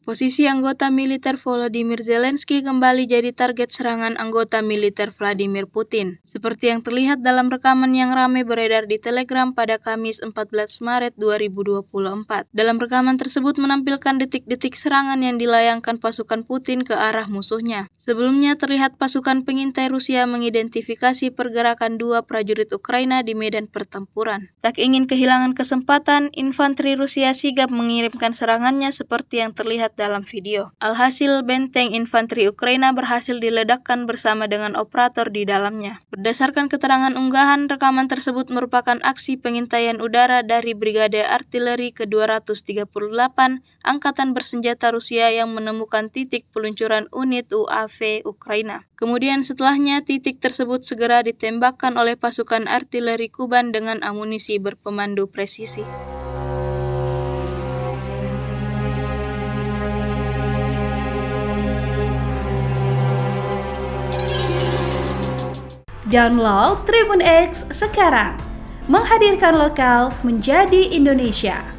Posisi anggota militer Volodymyr Zelensky kembali jadi target serangan anggota militer Vladimir Putin. Seperti yang terlihat dalam rekaman yang ramai beredar di Telegram pada Kamis 14 Maret 2024. Dalam rekaman tersebut menampilkan detik-detik serangan yang dilayangkan pasukan Putin ke arah musuhnya. Sebelumnya terlihat pasukan pengintai Rusia mengidentifikasi pergerakan dua prajurit Ukraina di medan pertempuran. Tak ingin kehilangan kesempatan, infanteri Rusia sigap mengirimkan serangannya seperti yang terlihat dalam video. Alhasil, benteng infanteri Ukraina berhasil diledakkan bersama dengan operator di dalamnya. Berdasarkan keterangan unggahan, rekaman tersebut merupakan aksi pengintaian udara dari Brigade Artileri ke-238 Angkatan Bersenjata Rusia yang menemukan titik peluncuran unit UAV Ukraina. Kemudian setelahnya, titik tersebut segera ditembakkan oleh pasukan artileri Kuban dengan amunisi berpemandu presisi. Download Tribun X sekarang, menghadirkan lokal menjadi Indonesia.